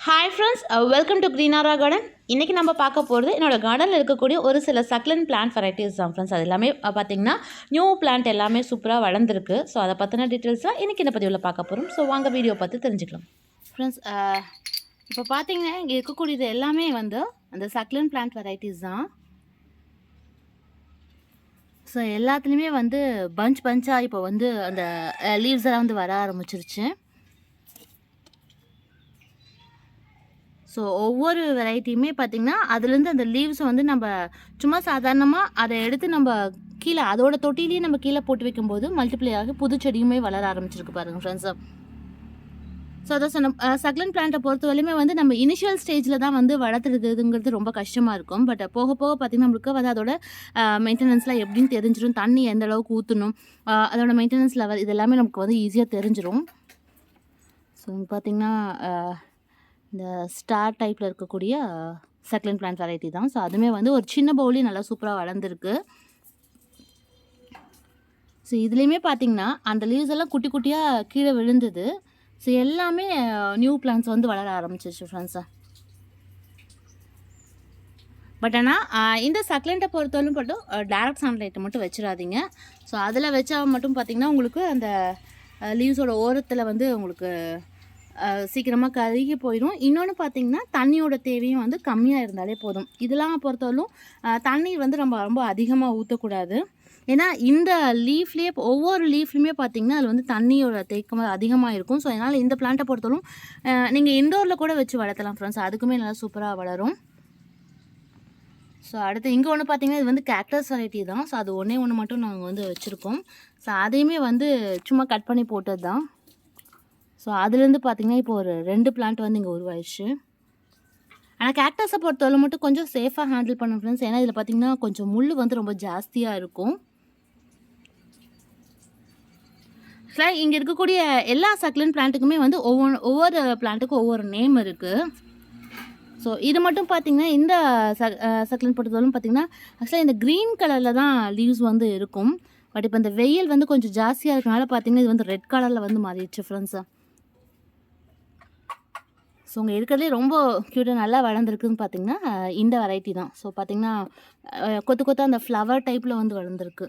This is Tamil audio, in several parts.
ஹாய் ஃப்ரெண்ட்ஸ், வெல்கம் டு க்ரீனாரா கார்டன். இன்றைக்கி நம்ம பார்க்க போகிறது என்னோடய கார்டனில் இருக்கக்கூடிய ஒரு சில சக்லண்ட் பிளான்ட் வெரைட்டிஸ் தான் ஃப்ரெண்ட்ஸ். அது எல்லாமே பார்த்திங்கன்னா நியூ பிளான்ட் எல்லாமே சூப்பராக வளர்ந்துருக்கு. ஸோ அதை பற்றின டீட்டெயில்ஸ்லாம் இன்றைக்கி இந்த பதிவில் பார்க்க போகிறோம். ஸோ வாங்க வீடியோ பார்த்து தெரிஞ்சுக்கலாம். ஃப்ரெண்ட்ஸ், இப்போ பார்த்தீங்கன்னா இங்கே இருக்கக்கூடியது எல்லாமே வந்து அந்த சக்லண்ட் பிளான்ட் வெரைட்டிஸ் தான். ஸோ எல்லாத்துலேயுமே வந்து பஞ்சாக இப்போ வந்து அந்த லீவ்ஸ் எல்லாம் வந்து வர ஆரம்பிச்சிருச்சு. ஸோ ஒவ்வொரு வெரைட்டியுமே பார்த்திங்கன்னா அதுலேருந்து அந்த லீவ்ஸை வந்து நம்ம சும்மா சாதாரணமாக அதை எடுத்து நம்ம கீழே அதோட தொட்டிலேயே நம்ம கீழே போட்டு வைக்கும்போது மல்டிப்ளை ஆகி புது செடியுமே வளர ஆரம்பிச்சிருக்கு பாருங்கள் ஃப்ரெண்ட்ஸ். ஸோ அதை சக்லண்ட் பிளான்ட்டை பொறுத்த வரையுமே வந்து நம்ம இனிஷியல் ஸ்டேஜில் தான் வந்து வளர்த்துறதுங்கிறது ரொம்ப கஷ்டமாக இருக்கும். பட் போக போக பார்த்திங்கன்னா நம்மளுக்கு வந்து அதோட மெயின்டெனன்ஸ்லாம் எப்படின்னு தெரிஞ்சிடும், தண்ணி எந்த அளவுக்கு ஊற்றணும், அதோட மெயின்டெனன்ஸ் லெவல் இது எல்லாமே நமக்கு வந்து ஈஸியாக தெரிஞ்சிடும். ஸோ பார்த்திங்கன்னா இந்த ஸ்டார் டைப்பில் இருக்கக்கூடிய சக்லண்ட் பிளான்ட் வெரைட்டி தான். ஸோ அதுவுமே வந்து ஒரு சின்ன பவுலையும் நல்லா சூப்பராக வளர்ந்துருக்கு. ஸோ இதுலேயுமே பார்த்திங்கன்னா அந்த லீவ்ஸ் எல்லாம் குட்டி குட்டியாக கீழே விழுந்தது. ஸோ எல்லாமே நியூ பிளான்ட்ஸ் வந்து வளர ஆரம்பிச்சிச்சு ஃப்ரெண்ட்ஸை. பட் ஆனால் இந்த சக்லண்ட்டை பொறுத்தவரைக்கும் மட்டும் டேரக்ட் சன்லைட்டை மட்டும் வச்சிடாதீங்க. ஸோ அதில் வச்சா மட்டும் பார்த்திங்கன்னா உங்களுக்கு அந்த லீவ்ஸோட ஓரத்தில் வந்து உங்களுக்கு சீக்கிரமாக கருகி போயிடும். இன்னொன்று பார்த்திங்கன்னா தண்ணியோட தேவையும் வந்து கம்மியாக இருந்தாலே போதும். இதெல்லாம் பொறுத்தவரைக்கும் தண்ணீர் வந்து நம்ம ரொம்ப அதிகமாக ஊற்றக்கூடாது. ஏன்னா இந்த லீஃப்லேயே ஒவ்வொரு லீஃப்லையுமே பார்த்திங்கன்னா அதில் வந்து தண்ணியோட தேக்கம் அதிகமாக இருக்கும். ஸோ அதனால் இந்த பிளான்ட்டை பொறுத்தவரைக்கும் நீங்கள் இண்டோரில் கூட வச்சு வளர்த்தலாம் ஃப்ரெண்ட்ஸ். அதுக்குமே நல்லா சூப்பராக வளரும். ஸோ அடுத்து இங்கே ஒன்று பார்த்திங்கன்னா இது வந்து கேக்டஸ் வெரைட்டி தான். ஸோ அது ஒன்று மட்டும் நாங்கள் வந்து வச்சுருக்கோம். ஸோ அதையுமே வந்து சும்மா கட் பண்ணி போட்டது தான். ஸோ அதுலேருந்து பார்த்திங்கன்னா இப்போ ஒரு 2 பிளான்ட் வந்து இங்கே உருவாயிடுச்சு. ஆனால் கேக்டஸை பொறுத்தவரை மட்டும் கொஞ்சம் சேஃபாக ஹேண்டில் பண்ண ஃப்ரெண்ட்ஸ். ஏன்னா இதில் பார்த்திங்கன்னா கொஞ்சம் முள் வந்து ரொம்ப ஜாஸ்தியாக இருக்கும். ஸோ இங்கே இருக்கக்கூடிய எல்லா சக்லண்ட் பிளான்ட்டுக்குமே வந்து ஒவ்வொரு பிளான்ட்டுக்கும் ஒவ்வொரு நேம் இருக்குது. ஸோ இது மட்டும் பார்த்திங்கன்னா இந்த சக்லண்ட் பொறுத்தவரைக்கும் பார்த்திங்கன்னா ஆக்சுவலாக இந்த க்ரீன் கலரில் தான் லீவ்ஸ் வந்து இருக்கும். பட் இப்போ இந்த வெயில் வந்து கொஞ்சம் ஜாஸ்தியாக இருக்கனால பார்த்திங்கன்னா இது வந்து ரெட் கலரில் வந்து மாறிடுச்சு ஃப்ரெண்ட்ஸு. ஸோ உங்கள் இருக்கிறதுலே ரொம்ப க்யூட்டாக நல்லா வளர்ந்துருக்குன்னு பார்த்திங்கன்னா இந்த வெரைட்டி தான். ஸோ பார்த்திங்கன்னா கொத்து அந்த ஃப்ளவர் டைப்பில் வந்து வளர்ந்துருக்கு.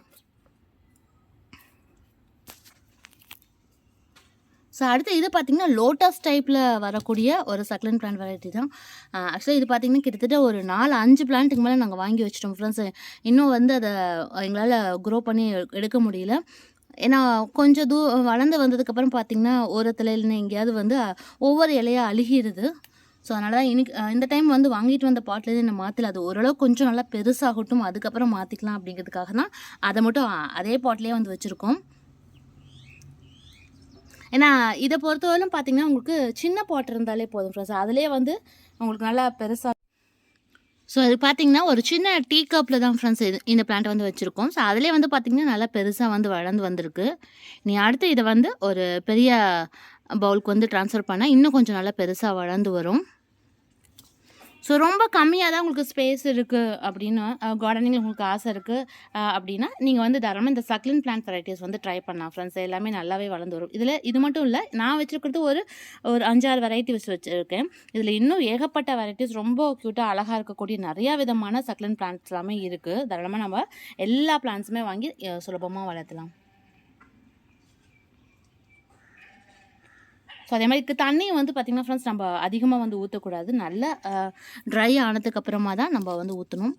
ஸோ அடுத்து இது பார்த்திங்கன்னா லோட்டஸ் டைப்பில் வரக்கூடிய ஒரு சக்லண்ட் பிளான்ட் வெரைட்டி தான். ஆக்சுவலாக இது பார்த்திங்கன்னா கிட்டத்தட்ட ஒரு 4-5 பிளான்ட்டுக்கு மேலே நாங்கள் வாங்கி வச்சிட்டோம் ஃப்ரெண்ட்ஸ். இன்னும் வந்து அதை எங்களால் க்ரோ பண்ணி எடுக்க முடியல. ஏன்னா கொஞ்சம் வளர்ந்து வந்ததுக்கப்புறம் பார்த்திங்கன்னா ஓரத்தில் இல்லைன்னா எங்கேயாவது வந்து ஒவ்வொரு இலையாக அழுகிடுது. ஸோ அதனால தான் இந்த டைம் வந்து வாங்கிட்டு வந்த பாட்லேருந்து நான் மாற்றல. அது ஓரளவு கொஞ்சம் நல்லா பெருசாகட்டும், அதுக்கப்புறம் மாற்றிக்கலாம் அப்படிங்கிறதுக்காக தான் அதை மட்டும் அதே பாட்லேயே வந்து வச்சுருக்கோம். ஏன்னா இதை பொறுத்தவரைக்கும் பார்த்திங்கன்னா உங்களுக்கு சின்ன பாட் இருந்தாலே போதும் ஃப்ரெண்ட்ஸ். அதிலே வந்து உங்களுக்கு நல்லா பெருசாக. ஸோ அது பார்த்திங்கன்னா ஒரு சின்ன டீ கப்பில் தான் ஃப்ரெண்ட்ஸ் இந்த பிளான்ட் வந்து வச்சுருக்கோம். ஸோ அதிலே வந்து பார்த்திங்கன்னா நல்லா பெருசாக வந்து வளர்ந்து வந்திருக்கு. நீ அடுத்து இதை வந்து ஒரு பெரிய பவுலுக்கு வந்து ட்ரான்ஸ்ஃபர் பண்ணால் இன்னும் கொஞ்சம் நல்லா பெருசாக வளர்ந்து வரும். ஸோ ரொம்ப கம்மியாக தான் உங்களுக்கு ஸ்பேஸ் இருக்குது அப்படின்னு கார்டனிங்கில் உங்களுக்கு ஆசை இருக்குது அப்படின்னா நீங்கள் வந்து தாராளமாக இந்த சக்லண்ட் பிளான்ட் வெரைட்டிஸ் வந்து ட்ரை பண்ணலாம் ஃப்ரெண்ட்ஸ். எல்லாமே நல்லாவே வளர்ந்து வரும். இதில் இது மட்டும் இல்லை, நான் வச்சுருக்கிறது ஒரு 5-6 வெரைட்டிஸ் வச்சுருக்கேன். இதில் இன்னும் ஏகப்பட்ட வெரைட்டிஸ் ரொம்ப க்யூட்டாக அழகாக இருக்கக்கூடிய நிறையா விதமான சக்லண்ட் பிளான்ட்ஸ் எல்லாமே இருக்குது. தாராளமாக நம்ம எல்லா பிளான்ட்ஸுமே வாங்கி சுலபமாக வளர்த்தலாம். ஸோ அதே மாதிரி தண்ணியும் வந்து பார்த்திங்கன்னா ஃப்ரெண்ட்ஸ் நம்ம அதிகமாக வந்து ஊற்றக்கூடாது. நல்லா ட்ரை ஆனதுக்கப்புறமா தான் நம்ம வந்து ஊற்றணும்.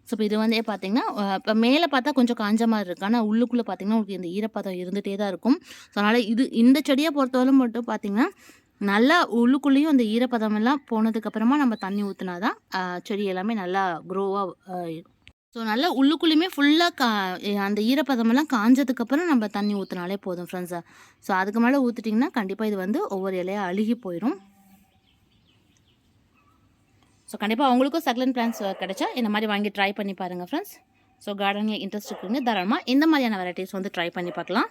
ஸோ இப்போ இது வந்து பார்த்திங்கன்னா இப்போ மேலே பார்த்தா கொஞ்சம் காஞ்ச மாதிரி இருக்குது. ஆனால் உள்ளுக்குள்ளே பார்த்திங்கன்னா உங்களுக்கு இந்த ஈரப்பதம் இருந்துகிட்டே தான் இருக்கும். ஸோ அதனால் இந்த செடியை பொறுத்தவரை மட்டும் பார்த்திங்கன்னா நல்லா உள்ளுக்குள்ளேயும் அந்த ஈரப்பதமெல்லாம் போனதுக்கப்புறமா நம்ம தண்ணி ஊற்றினா தான் செடி எல்லாமே நல்லா க்ரோவாக இருக்கும். ஸோ நல்லா உள்ளுக்குள்ளேயுமே ஃபுல்லாக அந்த ஈரப்பதமெல்லாம் காஞ்சதுக்கப்புறம் நம்ம தண்ணி ஊற்றினாலே போதும் ஃப்ரெண்ட்ஸை. ஸோ அதுக்கு மேலே ஊற்றிட்டிங்கன்னா கண்டிப்பாக இது வந்து ஒவ்வொரு இலையாக அழுகி போயிடும். ஸோ கண்டிப்பாக அவங்களுக்கும் சக்லண்ட் பிளான்ட்ஸ் கிடச்சா இந்த மாதிரி வாங்கி ட்ரை பண்ணி பாருங்கள் ஃப்ரெண்ட்ஸ். ஸோ கார்டனில் இன்ட்ரெஸ்ட் இருக்குங்க, தாராளமாக இந்த மாதிரியான வெரைட்டிஸ் வந்து ட்ரை பண்ணி பார்க்கலாம்.